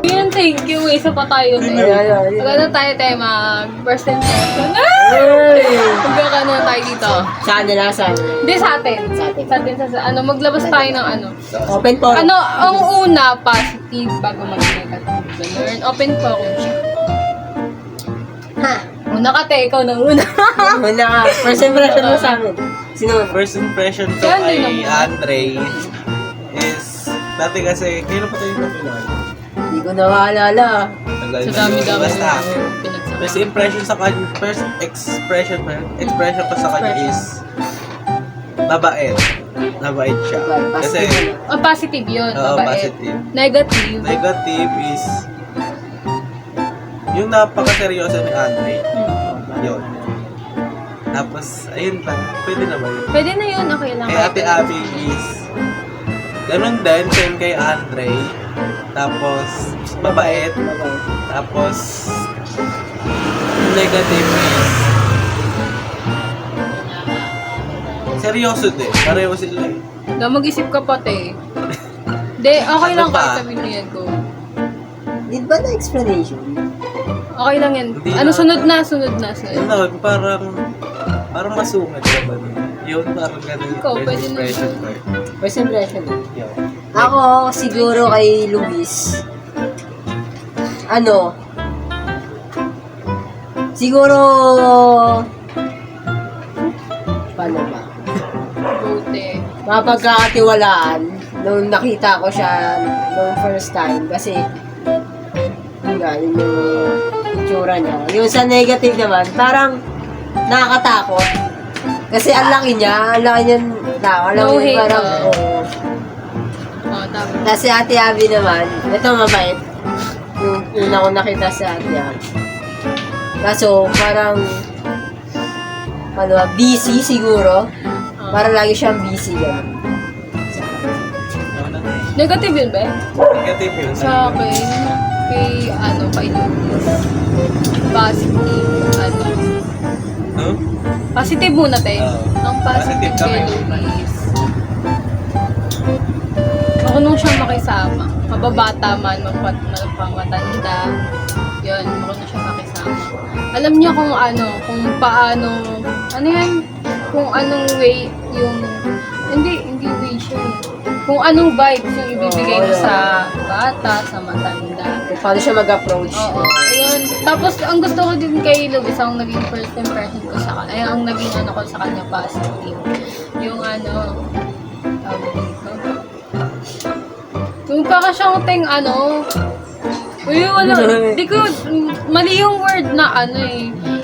Yan, thank you. Isa pa tayo. Maganda tayo mag-first impression. Magkakano tayo dito. Saan nila? Saan? Hindi, sa atin. Maglabas tayo ng ano. Open forum. Ang una, positive bago mag-negative. Ganun. Open forum siya. Ha? Una ka, te. Ikaw na una. Una ka. First impression mo sa amin. Sino? First impression ko Siya, kay hindi naman. Andre is, dati kasi, kailan pa tayo kapilala? Hindi ko na maalala. Sa dami-dami. Basta, first impression sa kanya, first expression ko sa kanya is, mabait. Mabait siya. Kasi, Positive yun. oo, Mabait. positive. Negative. Negative is, yung napaka-seryoso ni Andre. Yun. Tapos, ayun lang. Pwede naman yun. Pwede na yun. Okay lang. Kay Ate Abby is, ganun din, same kay Andre. Tapos, mabait. Tapos, negative is, seryoso din. Pareho sila eh. Mag-isip ka pa, te. Hindi, okay lang Ano pa? kahit sabihin mo yan ko. Di ba na explanation? Okay lang yan. Hindi Ano, na. sunod na. Yun, parang masungad ka ba nun? Yun, parang ganun. Ikaw, first pwede na impression yun. ko eh. First impression. Yun. Ako, siguro kay Luis. Ano? Siguro... Paano ba? Buti. Mapagkakatiwalaan nung nakita ko siya nung first time. Kasi, yun nga, yun yung itsura niya. Yung sa negative naman, parang nakakatakot. Kasi ang laki niya tao. Alam No mo hate, parang, oh. oo. Tama. Tapos si Ate Abby naman, ito mabait. Yung una ko nakita si Ate Abby. Kaso, parang, ano ba, busy siguro. Parang lagi siyang busy gano'n. Negative yun ba? Negative yun. Sa akin, kay Lucas. Positive, No? Positive muna, te. Oo. Ang positive Positive kay kami. Lucas. Marunong siyang makisama. Mababata man, magpamatanda. Yun, marunong siyang makisama. Alam niya kung paano, kung anong way hindi way siya eh. Kung anong vibes yung ibibigay mo sa bata, sa matanda. Kung paano siya mag-approach. Oo, ayun. Tapos, ang gusto ko din kay Luis, ang naging first impression ko sa kanya, ang naging ko sa kanya positive. Yung tawag dito. Yung para siyang mali yung word na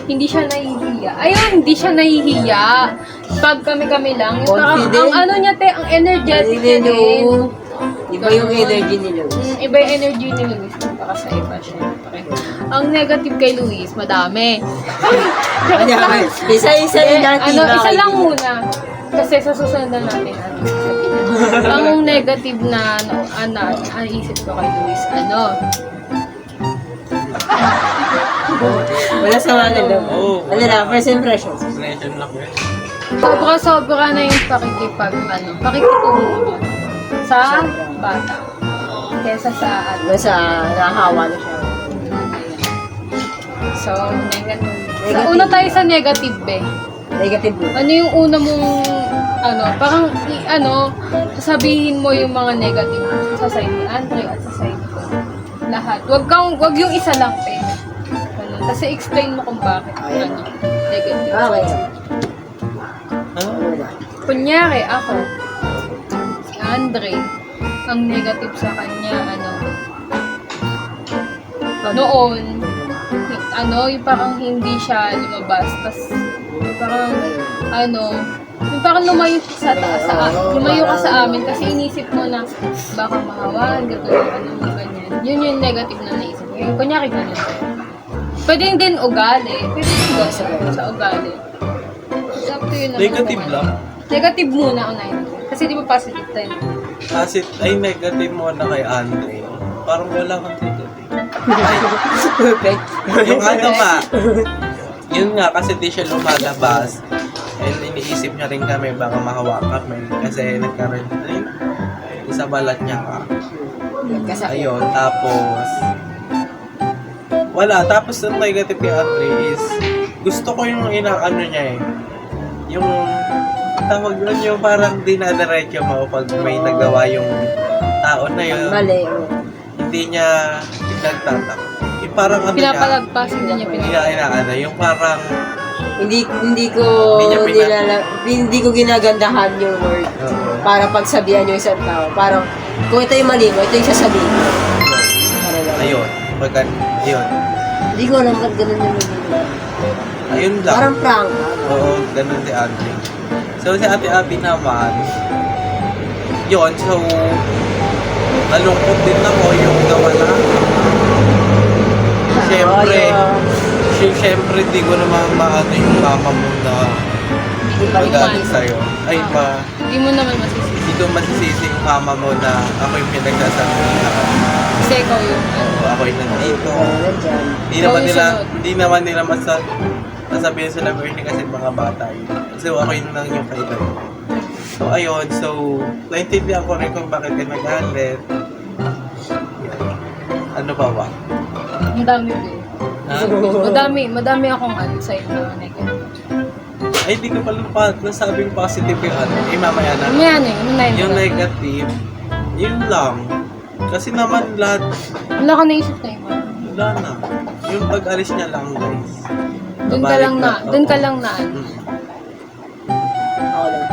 hindi siya nahihiya. Ayun, hindi siya nahihiya. Pag kami lang, yung parang, Confident. niya, te, ang energetic niya din. Iba yung energy ni Luis. Iba yung energy ni Luis para sa iba, syempre. Ang negative kay Luis, madami. Isa-isa yung natin. Isa lang muna. Kasi sa susunod na natin, sabihin. Ang negative na, isip ko kay Luis, Wala sa mga lang. Oo. Ano lang, first impressions. Impression lang yun. sobra na yung pakikitungo sa bata. Kesa sa Basta nakahawa na siya. So, negative. Una tayo sa negative, Negative mo. Ano yung una mong, parang, sasabihin mo yung mga negative sa side ni Andre at sa side ko. Lahat. Wag yung isa lang, Ganun. Kasi explain mo kung bakit, negative. Okay. Ano? Kunyari, ako, si Andre, ang negative sa kanya, noon, yung parang hindi siya lumabas, tas, parang, yung parang lumayo ka sa amin, kasi inisip mo na, baka mahawan, ganyan. Yun yung negative na naisip ko. Yung kunyari ganun. Pwede din ugali. Pwede din sa ugali. It's up to you naman. Negative kung ano. lang. Negative muna unahin ko. Kasi di ba positive tayo? Kasi, ay, negative mo na kay Andre. Parang wala kang negative. Perfect. Yung ano nga, yun nga, kasi di siya lumalabas. And iniisip niya rin kami, baka mahawa kami. Kasi nagkaroon, ay, isa balat niya ka. Kasi Ayun, tapos, wala. Tapos yung negative kay Andre is, gusto ko yung inaano niya eh. Yung, tawag nun yung parang dinadiretso mo pag may nagawa yung tao na yun. mali. Hindi niya pinagtatak. Yung parang ano niya, Pinapalagpas, hindi niya hindi niya inaano. Yung parang, Hindi ko Hindi niya hindi ko ginagandahan yung word para pagsabihan yung isang tao. Parang kung ito yung mali mo, ito yung sasabihin mo. Para lang. ayun. Pag, ayun. Hindi ko alam ba't ganun yung naging. Ayun lang. Parang prank. Oo, ganun si Ate. So, si Ate Abby naman, yun, so, nalungkot din ako yung gawa na. Siyempre, di ko naman maano yung mama mo na magalit sa'yo. Ay, Hindi mo naman masisisi. hindi ko masisisi yung mama mo na ako yung pinagsasabi na Kasi ikaw yung ano. ako yung nandito. Nandyan. Hindi naman nila masabihin sila birthday kasi mga bata yun. So, ako yun lang yung kailan. So, ayun. So, naintindihan ko rin kung bakit ka nagalit. Ano ba ba? Ang dami din. Ha? Madami akong ano sa'yo na negative. Ay, di ko pala nasabing positive yung ano. Eh, mamaya na. Mamaya na yun. Mamaya Yung na. negative, yun lang. Kasi naman lahat, Wala ka naisip na yun. wala na. Yung pag-alis niya lang, guys. Doon ka lang na. Doon ka lang na. ano. Ako lang.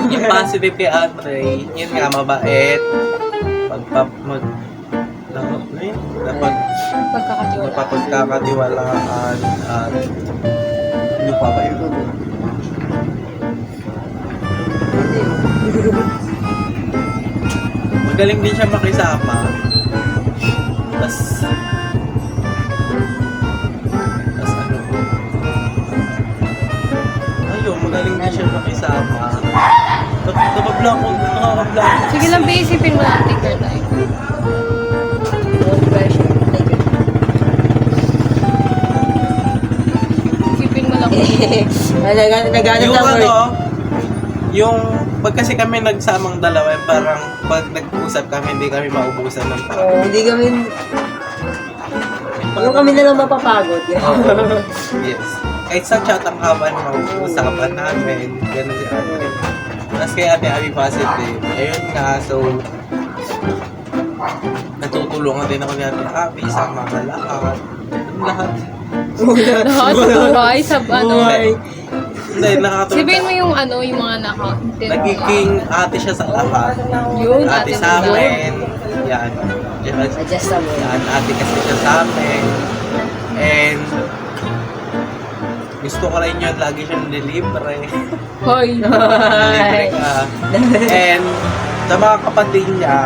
Yung positive kay Andre, yun nga, mabait. Pagkakatiwala. Mapapagkakatiwalaan at ano pa ba yun? Magaling din siya makisama. Tas ano? Ayun, magaling din siya makisama. Nakablank ko. Sige lang, isipin mo lang. Take your time. No pressure. Isipin mo lang. Nagano Yung ng word. ano, yung pag kasi kami nagsamang dalawa, parang pag nag-usap kami, hindi kami maubusan ng tao. Oh, hindi kami yung kami na lang mapapagod. Yes. Kahit sa chat ang haba ng mauusapan namin, gano'n si Ate. Tapos kay Ate Abby positive. Ayun nga, so natutulungan din ako ni Ate Abby sa mga lahat. Lahat. Lahat sa buhay, sa ano. Hindi, nakakatulong. Sabihin mo yung ano, yung mga Nagiging ate siya sa lahat. Yun, Ate ate mo sa yun. amin. Yan. Adjust na mo. Yan, ate kasi siya sa amin. And gusto ko rin yun, lagi siyang nilibre. Hoy. Nilibre ka. And sa mga kapatid niya,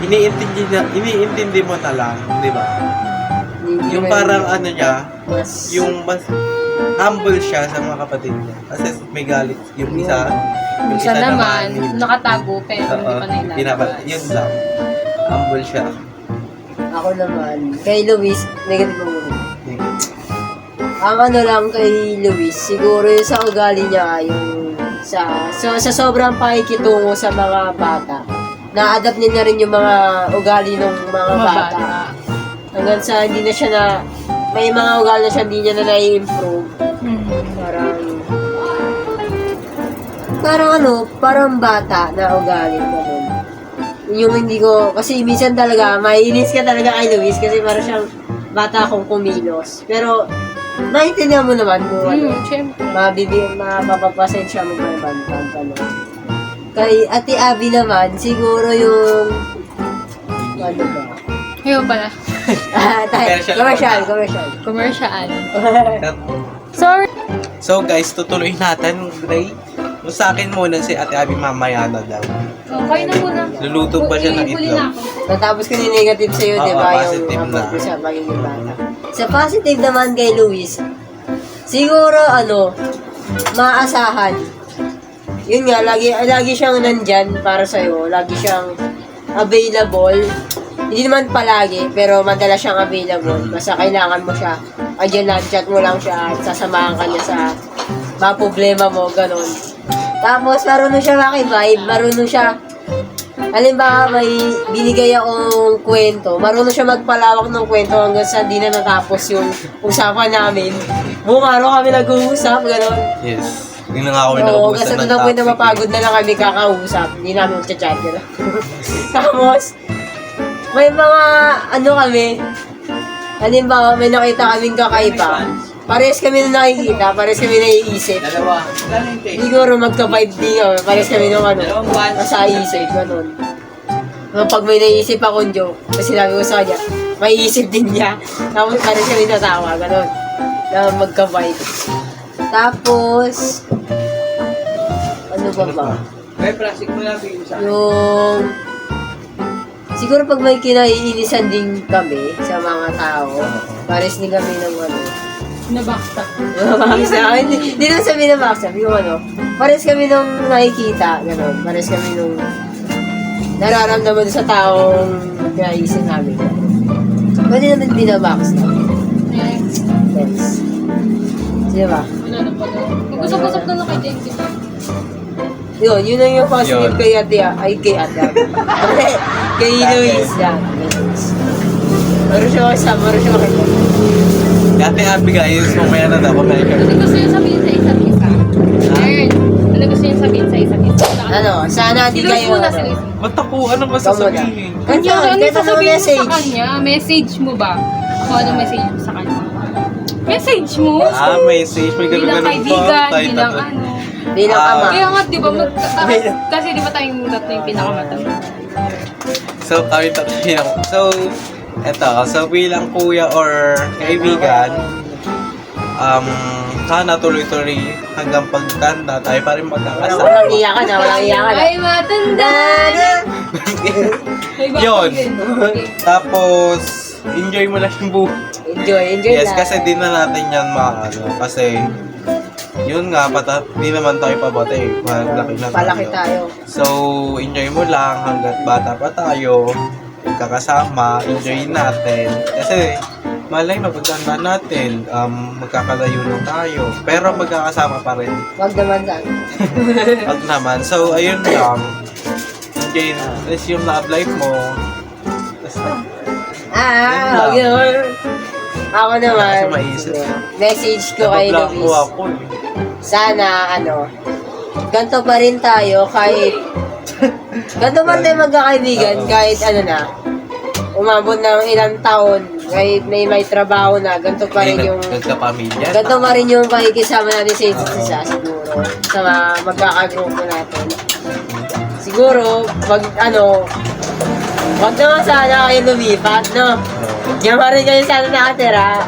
iniintindi mo na lang, di ba? Yung parang ano niya, yung mas humble siya sa mga kapatid niya. Kasi may galit yung isa. Yung isa naman, nakatago pero Oo, hindi pa nailabas. yun lang. Humble siya. Ako naman, kay Luis, negative mo muna. Ang ano lang kay Luis, siguro yung sa ugali niya, yung sa sobrang pakikitungo sa mga bata, na-adapt niya na rin yung mga ugali ng mga bata. Hanggang sa hindi na siya may mga ugali na siya hindi niya na nai-improve. Parang bata na ugali. Ganun. Yung hindi ko, kasi minsan talaga, maiinis ka talaga kay Luis kasi parang siyang bata akong kumilos. Pero, naiintindihan mo naman kung Siyempre. mapapasensya mo ba yung bantang. Kay Ate Abby naman, siguro yung, ano ba? Ngayon pala. Commercial. Commercial. Sorry. So guys, tutuloy natin, Gray. Sa akin muna si Ate Abby mamaya na daw. Kayo na muna. Luluto pa siya ng Huli itlog. na ako. Natapos ko yung negative sa'yo, Oo, di ba? positive Yung na. about ko sa pagiging bata. Sa positive naman kay Luis, siguro maasahan. Yun nga, lagi siyang nandyan para sa'yo. Lagi siyang available. Hindi naman palagi, pero madalas siyang available. Basta kailangan mo siya. Andiyan lang, chat mo lang siya at sasamahan ka niya sa mga problema mo, ganun. Tapos, marunong siya makivibe. Marunong siya, halimbawa, may binigay akong kwento. Marunong siya magpalawak ng kwento hanggang sa di na natapos yung usapan namin. Buong araw kami nag-uusap, gano'n. Yes. Hindi na nga kami Oo, nakabusan kasi ng to the point na topic. mapagod na lang kami kakausap. Hindi namin magchat-chat, gano'n. Tapos, may mga, kami, halimbawa, may nakita kaming kakaiba. Pares kami na nakikita, pares kami naiisip. Dalawa. Dalawa yung cake. Siguro magka-vibe din kami. Pares kami nung nasa isip, ganun. Pag may naisip akong joke, kasi sinabi ko sa kanya, may isip din niya. Tapos pares kami natawa, ganun. Na magka-vibe. Tapos, ano ba? May plastic mo lang bigyan sa Yung, siguro pag may kinaiinisan din kami sa mga tao, pares din kami ng Nabakta. Mabaksa. Hindi naman sabi na baksa. Yung pares kami nung nakikita. Ganon. Pares kami nung nararamdaman sa taong naisip namin. Pwede naman din na baksa. Next. Yes. Sino ba? Wala na pala. Mag-usap-usap na lang kay Jenky. Yun lang yung positive Yun. kay Ate. Ay, kay Ate. Kay Luis. Yan. Meron siya kasama. Meron siya makita. Ate Abby guys, mamaya na daw. Mamaya ka. Ano gusto yung sabihin sa isa't isa? Ern, ano gusto yung sabihin sa isa't isa? Sana di Si Luis kayo. muna, si Luis. Ba't ako? Ano ba sasabihin? Kanya, ano yung Kanya sasabihin mo message. sa kanya? Message mo ba? Ako, ano message mo sa kanya? Message mo? Message. May Bilang ganun-ganun pa. kaibigan, Tayo bilang tatlo. ano. Bilang Ah, ama. Kaya nga, di ba, kasi di ba tayong tatlo yung pinakamatanda? So, kami tatlo yun. So bilang kuya or kaibigan, sana tuloy-tuloy hanggang pagtanda tayo pa rin magkakasama. Walang iyakan na. Walang iyakan na. Ay, matanda na! Ay, bakit Yun. din? Tapos, enjoy mo lang yung buhay. Enjoy Yes, lang. kasi di na natin yan kasi yun nga, di naman tayo pabatay. Malaki na Palaki tayo. So, enjoy mo lang hanggat bata pa tayo. Magkakasama, enjoy natin. Kasi, malay na pagtanda natin, magkakalayo na tayo. Pero magkakasama pa rin. Wag naman sana. Pag naman. So, ayun lang. Enjoy na. Tapos yung love life mo. Tapos, Wag naman. Ako naman. Kasi maisip. Message ko kay nabablanko Luis. ako eh. Sana, ganito pa rin tayo kahit ganito pa rin tayo magkakaibigan kahit umabot ng ilang taon, kahit may trabaho na, ganito pa rin yung Nagkapamilya. ganito pa rin yung pakikisama natin sa isa't isa siguro sa mga magkakagrupo natin. Siguro, wag naman sana kayo lumipat, no? Diyan pa rin kayo sana nakatira,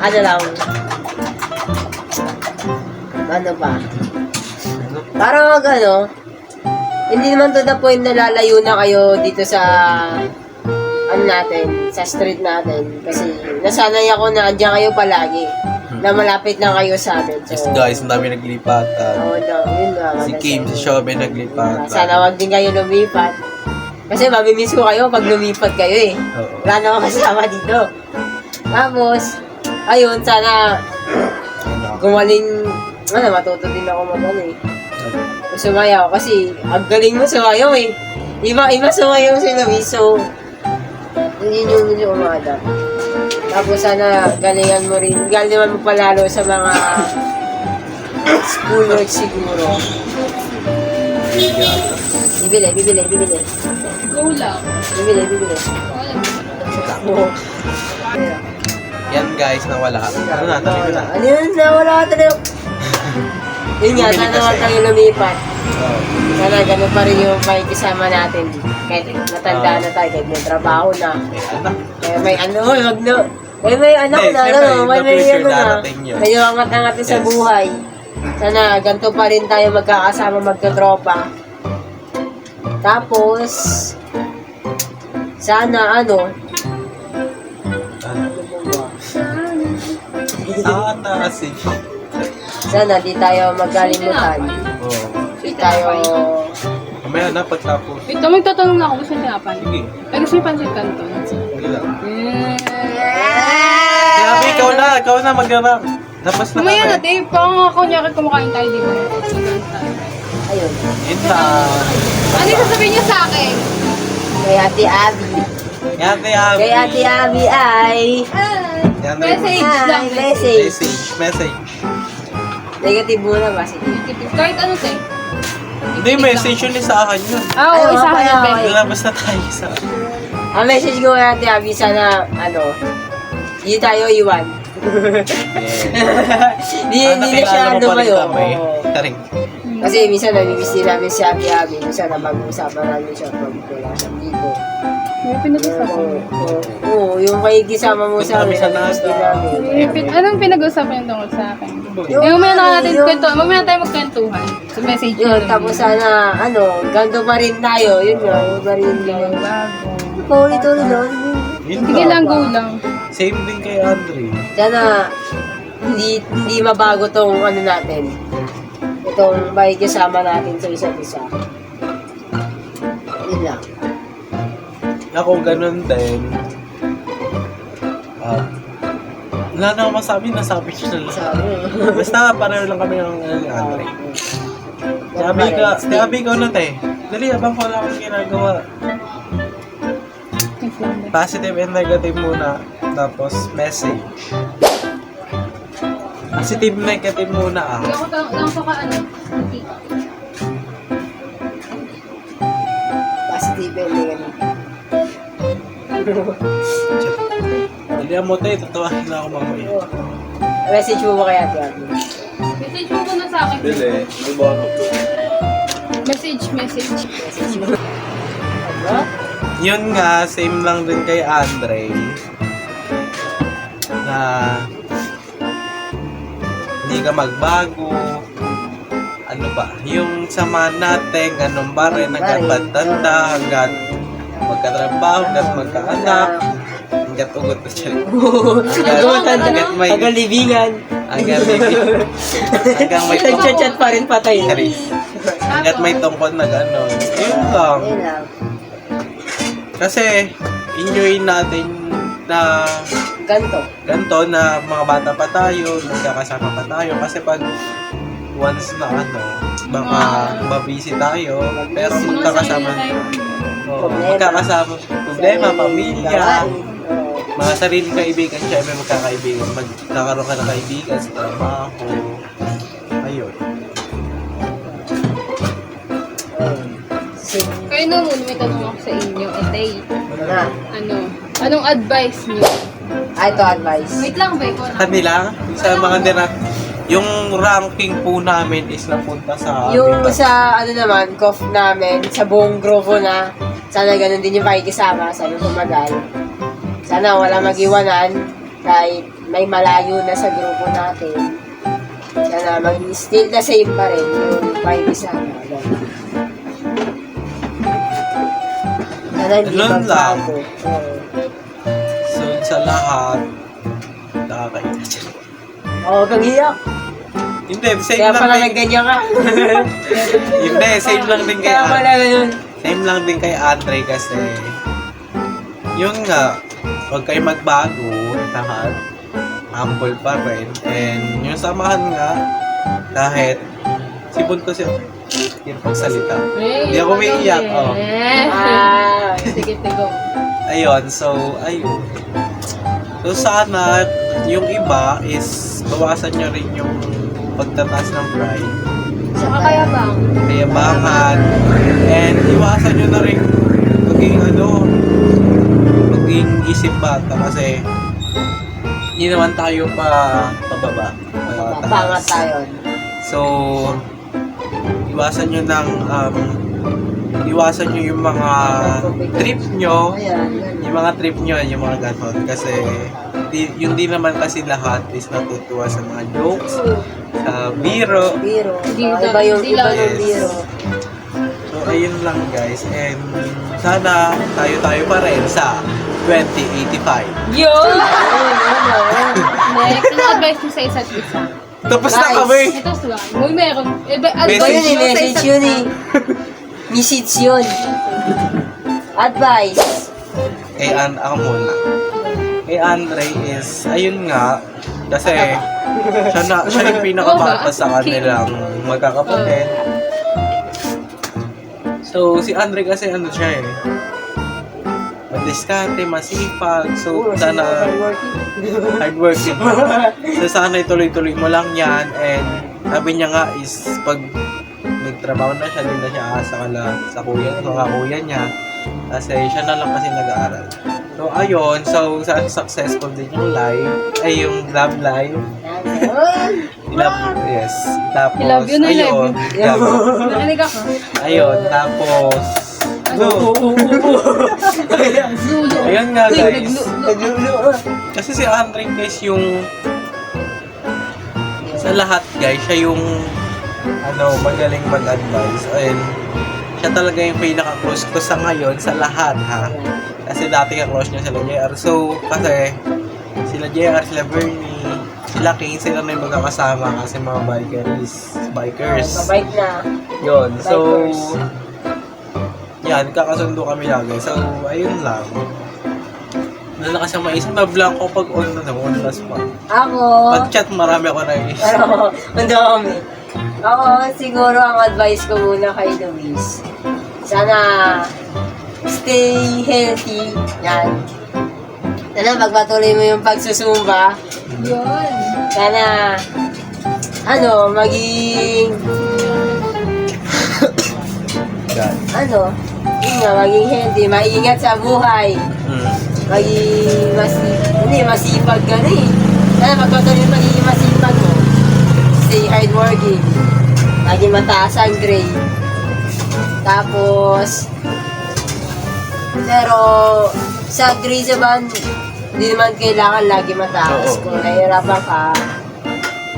ano ba? Para hindi naman to the point na lalayo na kayo dito sa sa street natin. Kasi nasanay ako na andyan kayo palagi. Na malapit na kayo sa amin. Yes guys, ang dami naglipatan. Yun nga. Si Kim, si Shobe naglipatan. Sana wag din kayo lumipat. Kasi mamimiss ko kayo pag lumipat kayo eh. Oo. Wala na akong kasama dito. Tapos, ayun, sana gumaling, matuto din ako sumayaw. Kasi, ang galing mo sumayaw eh. Iba sumayaw si Luis, so, hindi nyo umada. Tapos, sana galingan mo rin. Galingan mo palalo sa mga schoolwork siguro. Bibili. Go lang. Bibili. Wala. Yan guys, nawala. Ano na, tuloy ko na. Ano yun? Nawala ka tayo. Yun nga, Bumili sana kasi. wag tayo lumipat. Oo. Sana ganun pa rin yung pakikisama natin. Kahit matanda na tayo, kahit may trabaho na. Anak. Kaya may wag na. May anak Hindi, na, siyempre, may in the future na. darating yun. Medyo angat-angat sa Yes. buhay. Sana ganito pa rin tayo magkakasama magkatropa. Tapos, sana ano ba? Sana si... Sana di tayo magkalimutan. Oo. Di tayo... Mamaya na pagtapos. Ito, magtatanong na ako. Gusto niya tinapay? Sige. Ay, gusto niya pansit canton. Sige lang. Sabi, ikaw na mag-arang. Tapos na Mamaya na, kami. Dave. Parang ako niya kumakain tayo, di ba? Ayun. Yun na. Ano yung sasabihin niya sa akin? Kay Ate Abby. Yate, Abby. Kay Ate Abby ay... Yan, Message Ay, lang. message. Message. Negative muna kasi. Kahit ano, te. Hindi, message yun sa akin yun. Ah, oo, Ay, isa ka okay, na, okay. Ben. Lalabas na tayo sa... Ang message ko kay Ate Abby, sana, ano, hindi tayo iwan. Hindi na siya ano kayo. Oo. Taring. Kasi minsan namimiss din namin si Ate Abby. Minsan na mag-usapan namin siya pag wala siya dito. May pinag-usapan mo. Oo, yung kay kisama mo sa amin, Punta kami sa namimiss din Naga. namin. Anong pinag-usapan niyo tungkol sa akin? Yung- Eh, mamaya na natin yung- kwento. Mamaya tayo magkwentuhan. Sa message Yun, tapos sana, ano, ganito pa rin tayo. Yun nga, yun pa rin lang. bago. Paulit-ulit lang. Yun Sige lang, go lang. Same din kay Andre. Sana, hindi mabago tong ano natin. Itong makikisama natin sa isa't isa. Yun lang. Ako ganun din. Wala na akong masabi, nasabi siya na lang. Sabi. Basta pareho lang kami ng ni Andre. Sabi ko na te. Dali, abang ko wala akong ginagawa. Positive and negative muna. Tapos message. Positive negative muna ah. Hindi ako lang sa ano. Positive and negative. Dali mo te, tatawahin na ako mamaya. Message mo ba kay Ate Abby? Message mo muna sa akin. may bono ko. Message. Message mo. Ano? Yun nga, same lang din kay Andre. Na hindi ka magbago. Ano ba? Yung sama natin, anong ba rin, hanggang pagtanda, hanggang magkatrabaho, hanggang magkaanak, hanggang ugot na siya. Hanggang may... Hanggang libingan. Hanggang may Nag-chat pa rin patay. Hanggang may tungkol na gano'n. Yun lang. Yun lang. Kasi, enjoy natin na Ganto. na mga bata pa tayo, nagkakasama pa tayo. Kasi pag once na baka mabisi tayo, pero magkakasama. Magkakasama. Problema, pamilya, mga sariling kaibigan, syempre magkakaibigan. Magkakaroon ka ng kaibigan sa trabaho. Ayun. Kayo na muna, may tanong ako sa inyo. Etay, Na. anong advice niyo? Ito advice. Wait lang, Bay. Kanila, sa mga yung ranking po namin is napunta sa Yung sa ano naman, cough namin, sa buong grupo na, sana ganun din yung pakikisama, sana tumagal. Sana wala mag-iwanan, kahit may malayo na sa grupo natin. Sana mag-still the same pa rin yung pakikisama. Sana hindi Ganun lang. magbago. Oo. So, sa lahat, nakakaiyak siya. Oo, kang iyak. Hindi, same Kaya lang pala din. nagganyan ka. Hindi, same lang din kay Kaya pala ganun. Same lang din kay Andre kasi yun nga, huwag kayo magbago, lahat. Humble pa rin. And yung samahan nga, kahit si Bunto siya, yung pagsalita. Hindi ako umiiyak, oh. Ah. Sige, go. Ayun, so, ayun. So, sana, yung iba is, bawasan nyo rin yung pagtataas ng pride. Saka kaya bang? Kayabangan. And, iwasan nyo na rin maging isip bata kasi hindi naman tayo pababa. Pangat tayo. So, iwasan nyo yung mga trip nyo, Ayan. yung mga trip nyo, yung mga ganon. Kasi, yun din naman kasi lahat is natutuwa sa mga jokes, sa biro. Biro. Hindi Iba yung hindi lang. biro. So, ayun lang guys. And sana tayo pa rin sa 2085. Yun! Next, ano advice mo sa isa't isa? Tapos na Guys. kami! Ito sila. Uy, meron. Iba Advice yun mo sa message isa't yun isa. Message yun. Advice. Ako muna. Kay Andre is, ayun nga, kasi siya yung pinakabata sa kanilang magkakapatid. So, si Andre kasi ano siya madiskarte, masipag. So, sana hardworking pa. So, sana ituloy-tuloy mo lang yan. And sabi niya nga is, pag nagtrabaho na siya, din na siya asa sa kuya niya. Kasi siya na lang kasi nag-aaral. So, ayun. So, successful din yung love life. Yes. Tapos, I love you na, I love ayun. Tapos, Nakinig ako. ayun. Tapos, ayun nga guys. Kasi si Andre guys yung sa lahat guys, siya yung magaling mag-advise. And siya talaga yung pinaka-close ko sa ngayon sa lahat ha. Kasi dati ka-close niya sila JR. So, kasi sila JR, sila Bernie, sila King, sila na yung magkakasama kasi mga bikers. Mabait na. Yun. So, Bikers. yan, kakasundo kami lagi. So, ayun lang. Wala na kasi maisip na blank ko pag on na spot. Ako. Pag-chat, marami ako naisip. Pero, ang dami. Ako, siguro ang advice ko muna kay Luis. Sana stay healthy. Yan. Sana magpatuloy mo yung pagsusumba. Yun. Sana, maging, God. yun nga, maging healthy, maingat sa buhay. Maging masipag ka na eh. Sana magpatuloy yung magiging masipag mo. Stay hardworking. Maging mataas ang grade. Tapos, pero sa grade naman, hindi naman kailangan lagi mataas. Oo. Kung nahihirapan ka,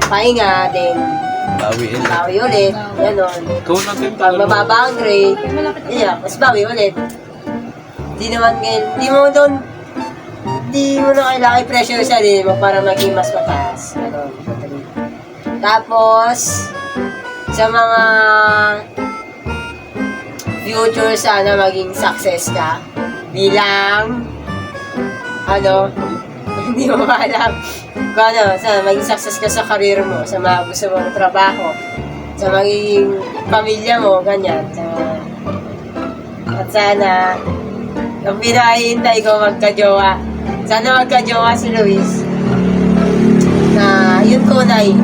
pahinga, then bawi ulit. Ganon. Ikaw na din Pag mababa ang grade, Malapit ako. mas bawi ulit. Di mo na kailangan i-pressure sa sarili mo para maging mas mataas. Tapos, sa mga future, sana maging success ka. Bilang, hindi mo alam. Kung sana maging success ka sa career mo, sa mga gusto mong trabaho, sa magiging pamilya mo, ganyan. At sana, ang pinahihintay ko magka-jowa. Sana magka-jowa si Luis. Na yun tunay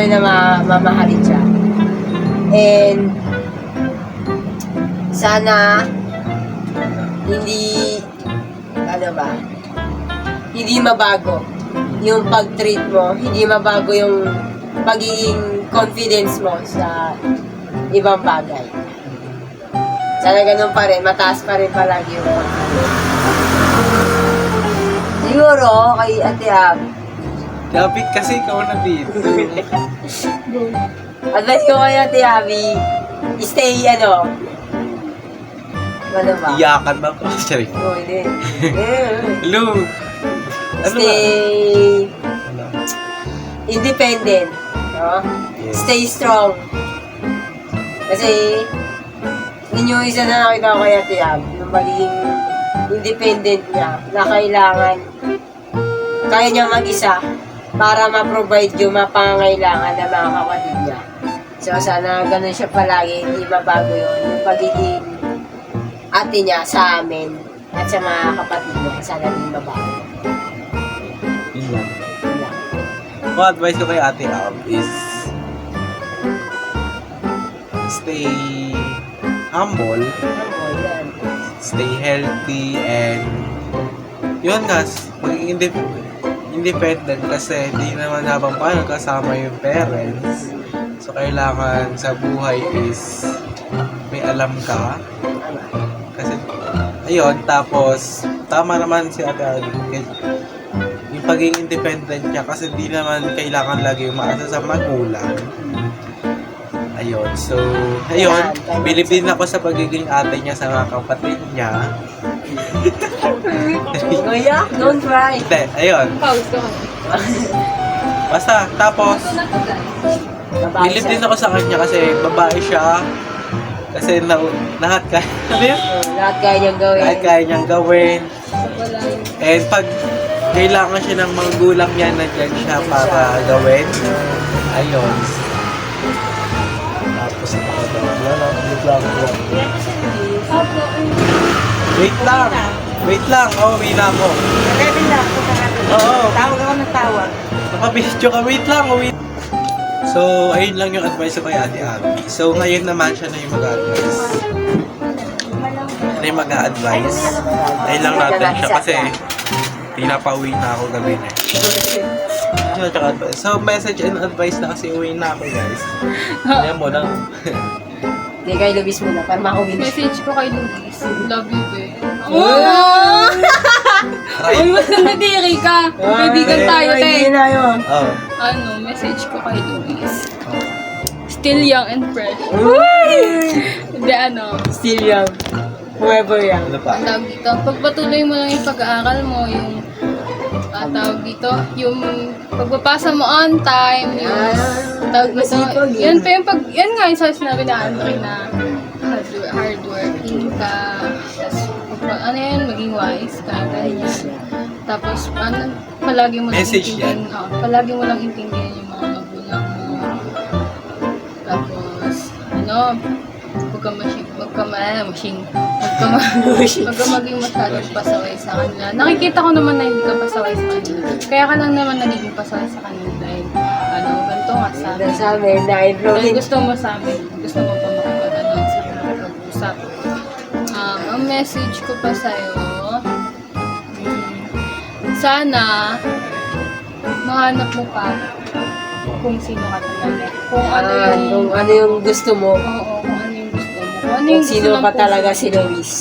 na mamahalin siya. And sana hindi mabago yung pag-treat mo, hindi mabago yung pagiging confidence mo sa ibang bagay. Sana ganun pa rin, mataas pa rin palagi yung confidence. Siguro, kay Ate Ab, Dapat kasi ikaw na dito. advice ko kay Ate Abby, stay, ano ba? Iyakan na ako. Sorry. Oh, hindi. Hello. Stay Ano? independent. No? Yes. Stay strong. Kasi, yun yung isa na nakita ko kay Ate Ab, yung magiging independent niya, na kailangan, kaya niya mag-isa, para ma-provide yung mga pangangailangan ng mga kapatid niya. So, sana ganun siya palagi, hindi mabago yun. Yung pagiging ate niya sa amin at sa mga kapatid niya, sana hindi mabago. Yun lang. Yun lang. Kung advice ko kay Ate Ab is stay humble, Ano, yan. stay healthy, and yun nga, maging independent kasi di naman habang paano kasama yung parents. So, kailangan sa buhay is may alam ka. Kasi, ayun, tapos, tama naman si Ate Adi. maging independent siya kasi hindi naman kailangan lagi umaasa sa magulang. Ayun, so, ayun, bilib din ako sa pagiging ate niya sa mga kapatid niya. Kuya, don't cry. Hindi, ayun, Pause ko. basta, tapos, Ito na to, guys. Babae bilib siya. din ako sa kanya kasi babae siya. Kasi lahat kaya, ano yun? Lahat kaya niyang gawin. Lahat kaya niyang gawin. Wala yun. And pag kailangan siya ng mga gulang niya, nandiyan siya para gawin. Ayun. Tapos ako daw. Opo, Wait lang. Wait lang. Oh, wait lang ako. Kevin na ako sa akin. Oo. Tawag ako ng tawag. Nakabidyo ka. Wait lang. Oh, wait. So, ayun lang yung advice ko kay Ate Abby. So, ngayon naman siya na yung mag-advise. Ano yung mag-advise? Ayun lang natin siya kasi pinapauwi na ako gabi na. So, message and advice na kasi uwi na ako, guys. Ayan mo lang. Hindi kayo lubis muna para makawin. message ko kay Luis. Love you, babe. Right? Uy, mas nandiri ka. Kaibigan tayo, Hindi te. na yun. Oh. Ano, message ko kay Luis. Still young and fresh. Hindi, ano. Still young. Whoever young. Ano pa? Ang tawag dito, pagpatuloy mo lang yung pag-aaral mo, yung tawag dito, yung pagpapasa mo on time, yung tawag dito, masipag yun. yan pa yung pag, yan nga yung sa sinabi na Andre na hardworking ka, tapos ano yan, maging wise ka, ganyan. Tapos, ano, palagi mo lang Message yan. palagi mo lang intindihan yung mga magulang mo. Tapos, ano, huwag ka maging masyadong pasaway sa kanila. Nakikita ko naman na hindi ka pasaway sa kanila. Kaya ka lang naman nagiging pasaway sa kanila dahil, ano, ganito nga sa amin. Sa amin, dahil Dahil gusto mo sa amin, gusto mo pa makipag-ano sa makipag-usap. Ang message ko pa sa'yo, sana, mahanap mo pa kung sino ka talaga. Kung ano yung, kung ano yung gusto mo. oo, kung ano yung gusto mo. Kung ano Kung yung gusto sino ng ka puso talaga mo. si Luis.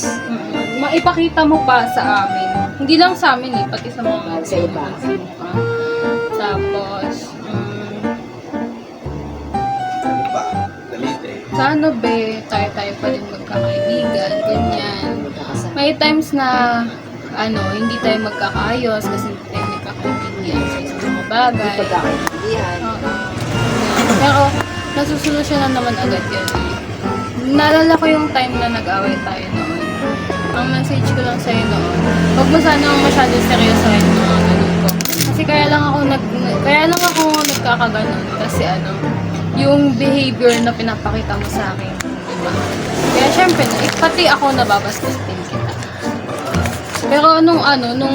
Maipakita mo pa sa amin. Hindi lang sa amin eh, pati sa mga Sa iba. kung sino ka. Tapos, Ano pa? Dalit eh. sana be, tayo pa rin magkakaibigan, ganyan. May times na, ano, hindi tayo magkakaayos kasi hindi tayo nagkakaintindihan sa isang mga bagay. Pagkakaintindihan. Oo. Pero, nasusolusyonan naman agad yun. Naalala ko yung time na nag-away tayo noon. Ang message ko lang sa'yo noon, huwag mo sana masyadong seryosohin yung mga ganun ko. Kasi kaya lang ako nagkakaganon. Kasi ano, yung behavior na pinapakita mo sa akin, diba? Kaya syempre, pati ako nababastos din kita. Pero nung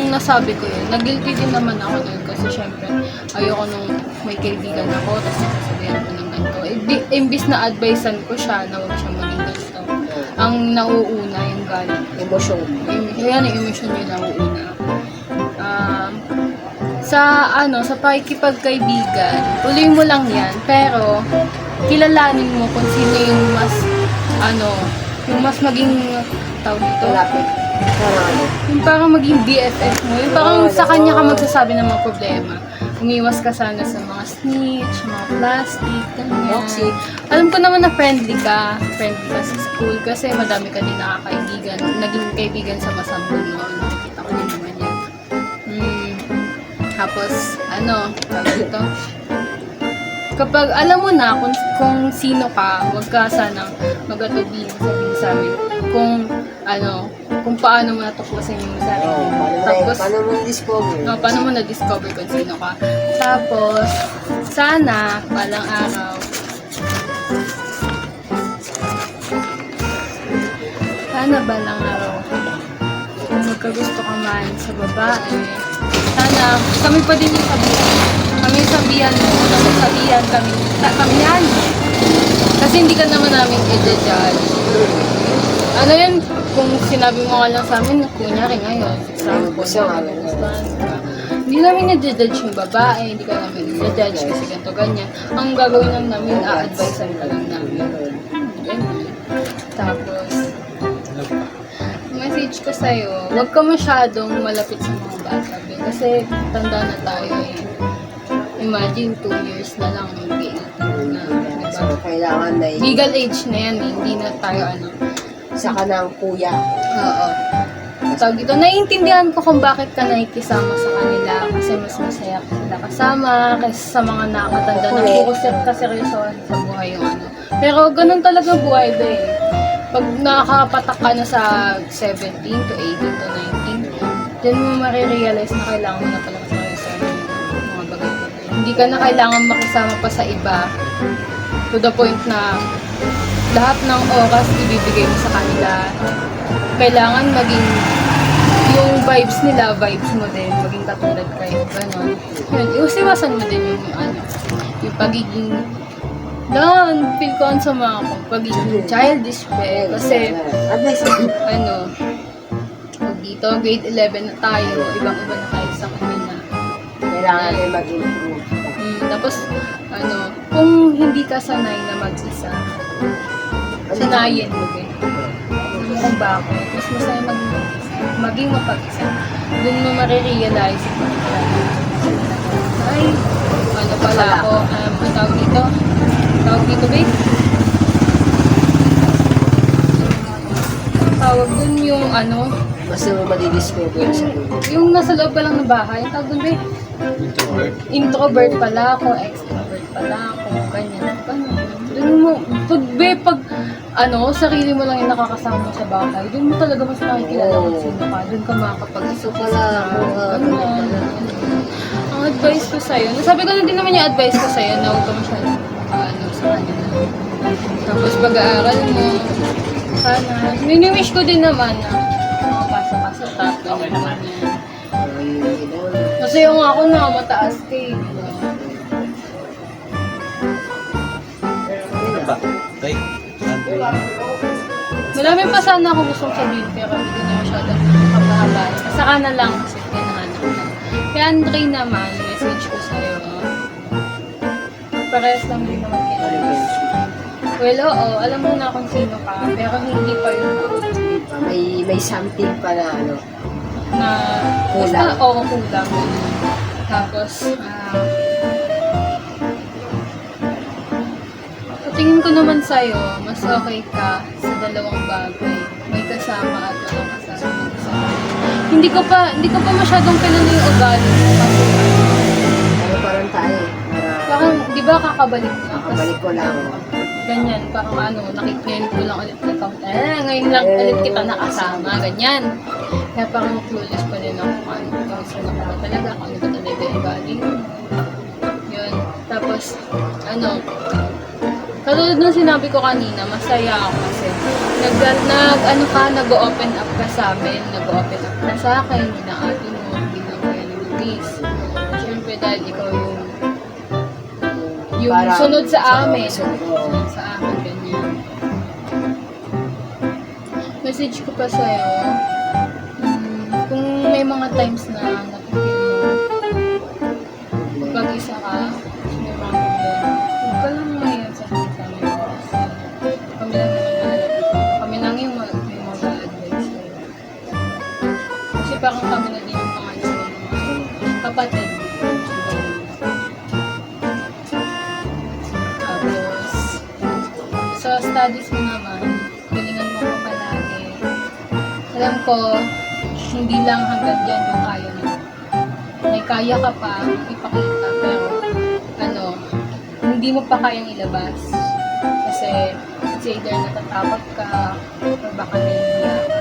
nasabi ko yun, nag-guilty din naman ako doon kasi syempre, ayoko nung may kaibigan ako, tapos nasasabihan ko ng ganito. Imbis na advisean ko siya na huwag siya maging ganito. Ang nauuna yung galit. Emosyon. Yan, yung emotion yung nauuna. Sa pakikipagkaibigan, tuloy mo lang yan, pero kilalanin mo kung sino yung mas maging tawag dito. Malapit. Yung parang maging BFF mo. Yung parang sa kanya ka magsasabi ng mga problema. Umiwas ka sana sa mga snitch, mga plastic, ganyan. Toxic. Alam ko naman na friendly ka sa school kasi madami ka din nakakaibigan. Naging kaibigan sa masambong mo. Nakikita ko din naman yan. Tapos, tawag dito. Kapag alam mo na kung sino ka, huwag ka sanang mag-atubili sabihin sa amin kung paano mo natuklasan yung sarili mo. Tapos, Paano mo discover? paano mo na-discover kung sino ka. Tapos, sana, balang araw, kung magkagusto ka man sa babae, sana, kami pa din yung sabihan. Kami yung sabihan mo, sabihan kami yan. Kasi hindi ka naman namin i-judge. Ano yan, kung sinabi mo ka lang sa amin, kunyari ngayon, example, hindi namin i-judge yung babae, hindi ka namin i-judge kasi ganito ganyan. Ang gagawin lang namin, a-advisean ka lang namin. Ganyan. Tapos, message ko sa'yo, huwag ka masyadong malapit sa mga bata. Be. Kasi tanda na tayo eh. Imagine, 2 years na lang, maybe 18 na. So, Diba? kailangan na Legal age na yan eh. Hindi na tayo ano. sa kanang kuya. Oo. Tawag dito, naiintindihan ko kung bakit ka nakikisama sa kanila kasi mas masaya ka sila kasama kaysa sa mga nakatanda na focused ka seryosohan sa buhay yung ano. Pero ganun talaga buhay ba eh. Pag nakakapatak ka na sa 17 to 18 to 19, dyan mo marirealize na kailangan mo na pala seryosohan yung mga bagay. Hindi ka na kailangan makisama pa sa iba to the point na lahat ng oras ibibigay mo sa kanila. Kailangan maging yung vibes nila, vibes mo din, maging katulad kayo, gano'n. Yun, iwasan mo din yung ano, yung pagiging, feel ko sa mga pagiging childish pa eh. Kasi, Advice mo. ano, pag dito, grade 11 na tayo, ibang-iba na tayo sa kanila. Kailangan na mag-improve. Tapos, ano, kung hindi ka sanay na mag-isa, sanayin mo din. Kung bakit, mas masaya maging mapag-isa. Doon mo marirealize kung ay, ano pala ako, ang tawag dito, babe? Tawag dun yung ano, Mas mo madidiscover sa yung nasa loob pa lang ng bahay, tawag dun, babe? Introvert pala ako, extrovert pala ako, ganyan. Doon mo, pag sarili mo lang yung nakakasama mo sa bahay, doon mo talaga mas nakikilala kung sino ka. Doon ka makakapag-isip pala, ang advice ko sa'yo, nasabi ko na din naman yung advice ko sa'yo na huwag ka masyadong sa kanila. Tapos pag-aaral mo, sana, mini-wish ko din naman na makapasa ka sa top, ganyan. Kasi yung ako na mataas kay, Ba? Kay Andre. marami pa sana ako gustong sabihin pero hindi ko na masyadong kapahabain. Saka na lang kasi tinahanap na. Kaya Andre naman, message ko sa'yo. Parehas lang din naman kaya. Well, oo, alam mo na kung sino ka, pero hindi pa yun May something pa na ano. na Kulang. basta, oo, kulang. Tapos, tingin ko naman sa'yo, mas okay ka sa dalawang bagay. May kasama at walang kasama. Hindi ko pa masyadong kilala yung ugali mo kasi Ano parang tayo eh. parang, di ba kakabalik na? Nakabalik ko lang. Ganyan, parang ngayon ko lang ulit ngayon lang ulit kita nakasama, ganyan. Kaya parang clueless pa din ako kung sino ka ba talaga, kung ano ba talaga yung ugali mo. Yun. Tapos, katulad nung sinabi ko kanina, masaya ako kasi nag-open up ka sa amin, nag-open up ka sa akin, hindi na ate mo, hindi na kaya ni Luis. Siyempre dahil ikaw yung Parang sunod sa amin. sunod. Sunod sa amin, ganyan. Message ko pa sa'yo, kung may mga times na nakikita mo, pag-isa ka, may mga problema, huwag ka lang mayan sa amin. Kami lang yung mag-advise sa'yo. Kasi parang kami na din yung pangalan ng kapatid. Tapos, sa studies mo naman, galingan mo ko palagi. Alam ko, hindi lang hanggang dyan yung kaya mo. May kaya ka pa, ipakita, pero hindi mo pa kayang ilabas. Kasi, it's either natatakot ka, or baka nahihiya ka.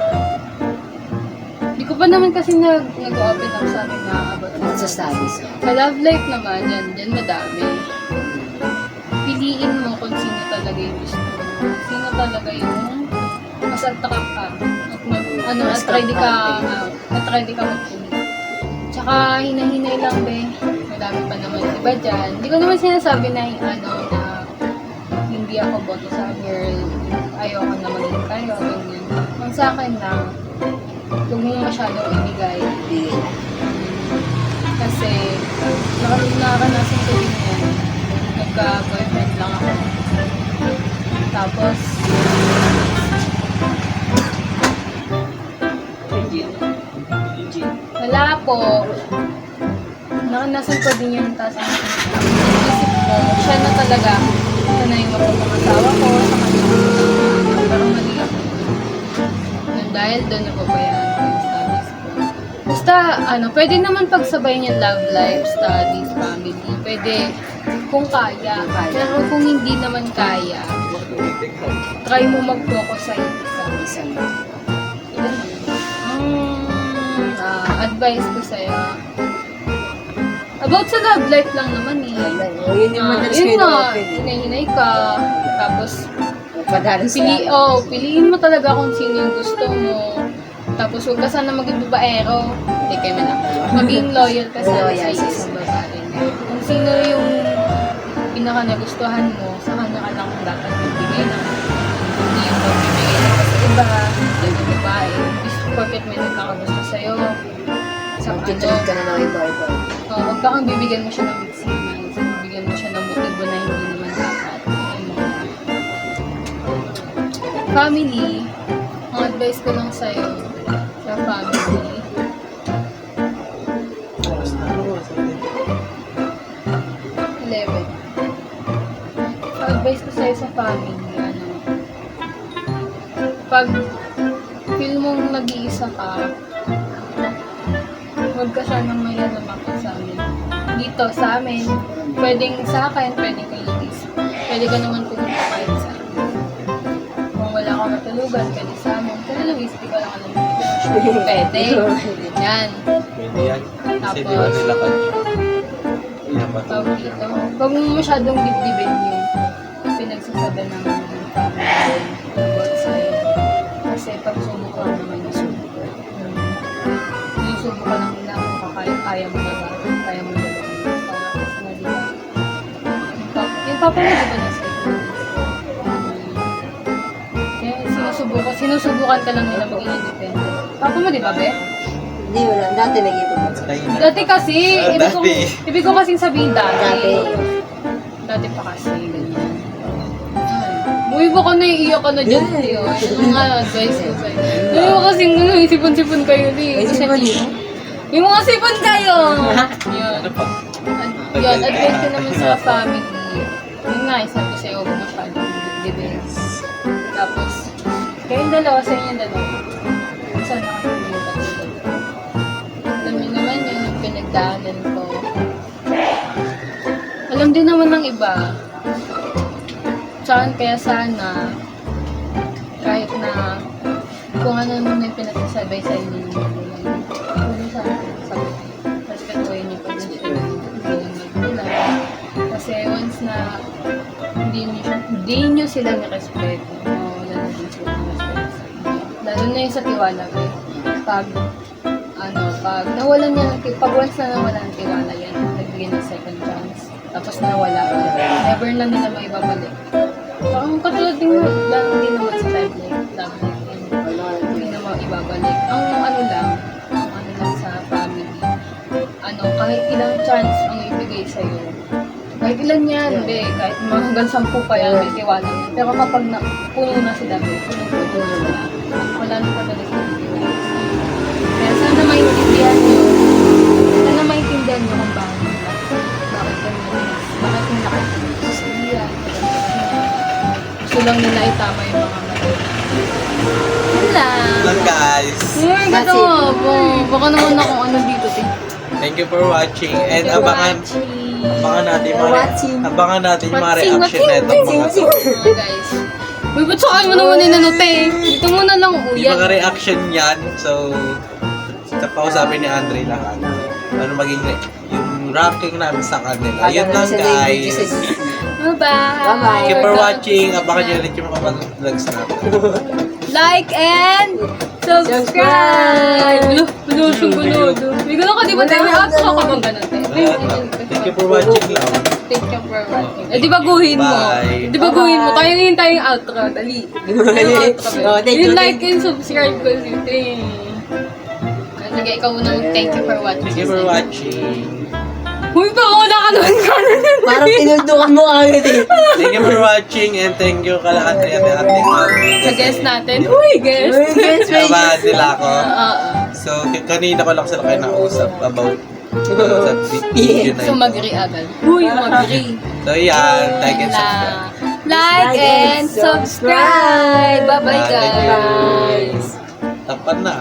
Hindi ko pa naman kasi nag-open up sa akin na about Sa studies. sa love life naman, yan madami. Piliin mo kung sino talaga yung gusto mo. Sino talaga yung mas attract ka. At ready ka magpili. Tsaka hinahinay lang madami pa naman iba dyan. Hindi ko naman sinasabi na hindi ako boto sa girl. Ayoko na maging kayo. Ganyan. Ang sa akin lang, huwag mo masyadong ibigay. Kasi, nakanasan ko din yan. Nagka-boyfriend lang ako. Tapos, wala po. Nakanasan ko din yung taas ang isip ko. Siya na talaga. Siya na yung mapapakasawa ko sa kanya. Pero mali ako. Dahil doon napabayaan ko yung studies ko. Basta, pwede naman pagsabayin yung love life, studies, family. Pwede kung kaya. Pero kung hindi naman kaya, try mo mag-focus sa isa. Advice ko sa'yo. About sa love life lang naman eh. Yun yung madalas Yun kayo nga, na-open eh. hinay-hinay ka. Tapos, Padalas piliin mo talaga kung sino yung gusto mo. Tapos huwag ka sana maging babaero. Hindi kayo man ako. Maging loyal ka sana sa isang babae. Kung sino yung pinaka nagustuhan mo, sa kanya ka lang dapat magbigay ng hindi yung magbibigay ng sa iba, sa ibang babae. Porket may nagkakagusto sa'yo. Sa Magtitreat ka na ng iba-iba. huwag ka kang bibigyan mo siya ng signals. Bibigyan mo siya ng motibo na hindi naman dapat. Family, ang advice ko lang sa'yo, sa family, 11. Ang advice ko sa'yo sa family, pag feel mong nag-iisa ka, huwag ka sanang may lumakit sa amin. Dito, sa amin, pwedeng sa akin, pwedeng kay Luis. Pwede ka naman pumunta kahit sa amin. Kung wala kang matulugan, pwede sa amin. Pero Luis, di ko lang alam. Pwede. Yan. Pwede yan. Kasi di ba Tapos, nila kanya? Yan ba? tawag dito. Huwag mo masyadong dibdibin yung pinagsasabi naman ng family about sa'yo. Kasi pagsubok lang naman yung subok. Yung subok ka lang nila kung kaya mo na ba? Kaya mo na ba? Tapos na diba? Yung papa mo diba nasa iyo? Kaya sinusubukan ka lang nila maging independent. Papa mo diba, Be? Hindi, wala. Dati nag-ibig ako. Dati kasi, ibig ko kasing sabihin Dati. Dati pa kasi, ganyan. Uy, baka naiiyak ka na dyan, Leo. Yung mga advice ko sa'yo. Uy, baka kasing sipon-sipon kayo, Leo. May sipon mo? Yung mga sipon kayo! Yun. Ano pa? Yun, advice ko naman sa family. Yun nga, sabi ko sa'yo, huwag masyadong defense. Tapos, kayong dalawa, sa inyong dalawa. Sana kayo yung katulad. Alam niyo naman yung pinagdaanan ko. Alam din naman ng iba. Kaya sana, kahit na kung ano naman yung pinagsasabi sa inyo ng magulang, kung sana sabi, respetuhin niyo pa din siya ng magulang. Kasi once na hindi niyo sila nirespeto, mawawala na din sila ng respeto sa inyo. Lalo na yung sa tiwala ko. Pag nawalan niya, pag once na nawalan ng tiwala yan, nagbigay ng second chance. Tapos nawala ulit. Never na nila maibabalik. Parang katulad din naman sa love life. Hindi na maibabalik. Ang ano lang sa family. Kahit ilang chance ang ibigay sa'yo. Kahit ilan yan, hindi. Kahit hanggang 10 pa yan, may tiwala yan. Pero kapag puno na sila, puno na. Wala na talaga sila tiwala. Kaya sana maintindihan nyo. Sana maintindihan nyo kung bakit may nakikita. Gusto lang nila itama yung mga mali. Yun lang. Guys. Gato mo. Baka naman akong ano dito. Thank you for watching. And abangan natin yung mga reaction na itong mga to. Guys. Uy, ba't saan mo naman inanote? Dito mo na lang Yung uyan. mga reaction yan. So, kausapin ni Andre lang. Ano maging yung ranking namin sa kanila. Yun lang guys. Bye-bye. Thank you for watching. Abangan nyo ulit yung mga vlogs natin. Like and subscribe! Bulo. May gano'n ka, di ba tayo? Outro ka bang gano'n? Thank you for watching lang. Thank you for watching. Di baguhin mo. Bye. Di baguhin mo. Tayo ngayon tayong outro. Dali. Yung like and subscribe ko si Ting. Sige, ikaw unang thank you for watching. Thank you for watching. Uy, baka wala ka naman kanan. Parang tinuldukan mo agad eh. Thank you for watching and thank you kala ate. Sa guest natin. Uy, guest. Uy, guys, Tama sila ako. Oo. So, kanina ko lang sila kayo nakausap about sa video na So, ito. mag-agree agad. Uy, mag-agree. So, yan. Like and subscribe. Like and subscribe. Bye-bye, Thank you. guys. Tapat na.